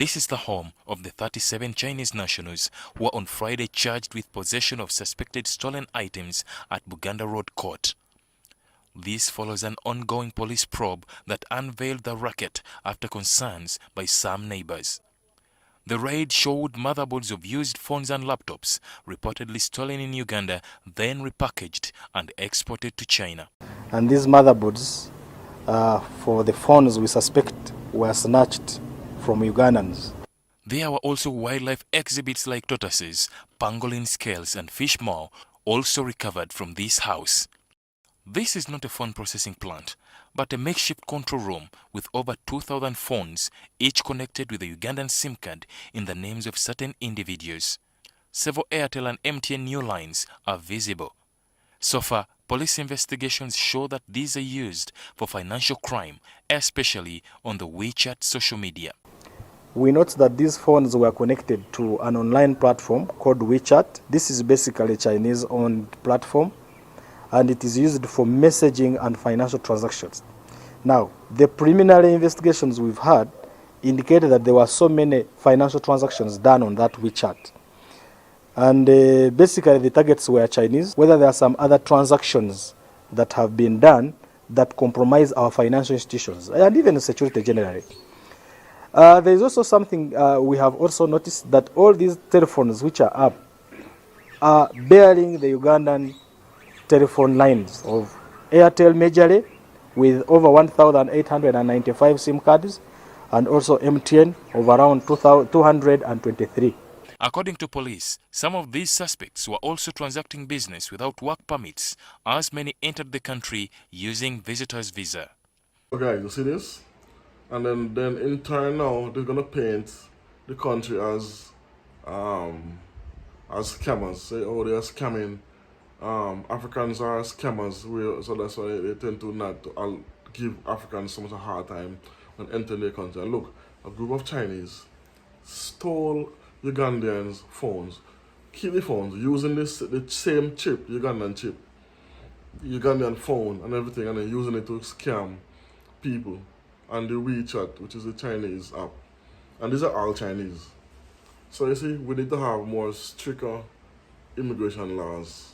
This is the home of the 37 Chinese nationals who were on Friday charged with possession of suspected stolen items at Buganda Road Court. This follows an ongoing police probe that unveiled the racket after concerns by some neighbors. The raid showed motherboards of used phones and laptops, reportedly stolen in Uganda, then repackaged and exported to China. And these motherboards for the phones we suspect were snatched from Ugandans. There were also wildlife exhibits like tortoises, pangolin scales and fish maw also recovered from this house. This is not a phone processing plant, but a makeshift control room with over 2,000 phones, each connected with a Ugandan SIM card in the names of certain individuals. Several Airtel and MTN new lines are visible. So far, police investigations show that these are used for financial crime, especially on the WeChat social media. We note that these phones were connected to an online platform called WeChat. This is basically a Chinese-owned platform, and it is used for messaging and financial transactions. Now, the preliminary investigations we've had indicated that there were so many financial transactions done on that WeChat. And basically the targets were Chinese. Whether there are some other transactions that have been done that compromise our financial institutions and even security generally. There is also something we have also noticed, that all these telephones which are up are bearing the Ugandan telephone lines of Airtel majorly, with over 1,895 SIM cards, and also MTN of around 223. According to police, some of these suspects were also transacting business without work permits, as many entered the country using visitor's visa. Okay, you see this? And then in turn now, they're gonna paint the country as scammers. Say, oh, they're scamming. Africans are scammers, so that's why they tend to not to give Africans so much a hard time when entering their country. And look, a group of Chinese stole Ugandans' phones, keep the phones using the same chip, Ugandan chip, Ugandan phone and everything, and then using it to scam people on the WeChat, which is a Chinese app. And these are all Chinese. So you see, we need to have more stricter immigration laws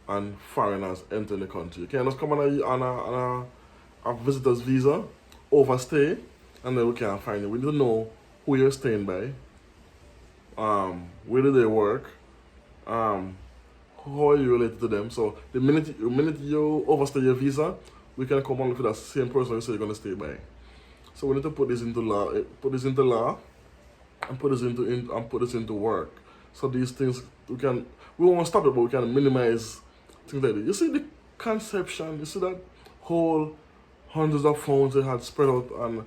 and foreigners entering the country. You can't just come on a visitor's visa, overstay, and then we can't find you. We need to know who you're staying by, where do they work, how are you related to them. So the minute you overstay your visa, we can come on for that same person you say you're going to stay by. So we need to put this into law, and put this into work. So these things we won't stop it, but we can minimize things like that. You see the conception, you see that whole hundreds of phones they had spread out and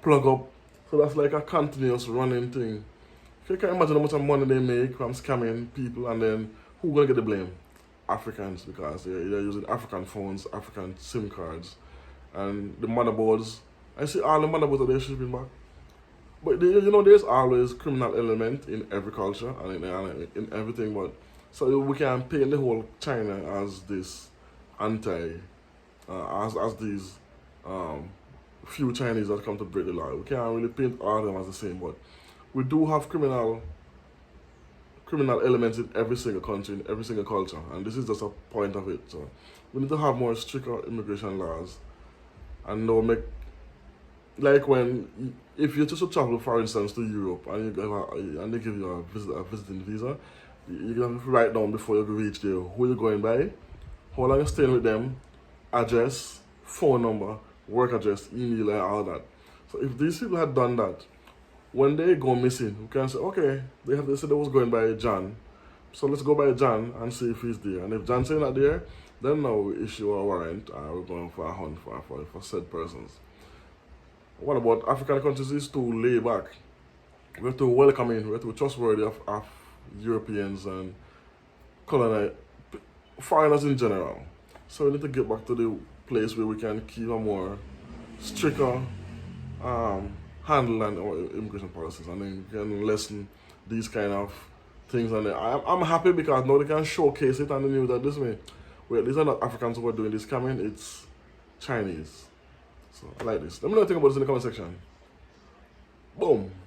plug up. So that's like a continuous running thing. You can imagine how much money they make from scamming people, and then who's gonna get the blame? Africans, because they're using African phones, African SIM cards, and the motherboards. I see all the motherboards that they're shipping back. But there's always criminal element in every culture and in everything. But so we can paint the whole China as this as these few Chinese that come to break the law. We can't really paint all of them as the same, but we do have criminal elements in every single country, in every single culture, and this is just a point of it. So we need to have more stricter immigration laws, and like if you just travel, for instance, to Europe and they give you a visiting visa, you have to write down before you reach there who you're going by, how long you're staying with them, address, phone number, work address, email, and all that. So if these people had done that, when they go missing, we can say, okay, they said they was going by John, so let's go by John and see if he's there. And if John's not there, then now we issue a warrant and we're going for a hunt for said persons. What about African countries is to lay back. We have to welcome in, we have to be trustworthy of Europeans and foreigners in general. So we need to get back to the place where we can keep a more stricter handle on our immigration policies, and then we can lessen these kind of things. And I'm happy because now they can showcase it on the news that this way, well, these are not Africans who are doing this coming, it's Chinese. So I like this. Let me know what you think about this in the comment section. Boom.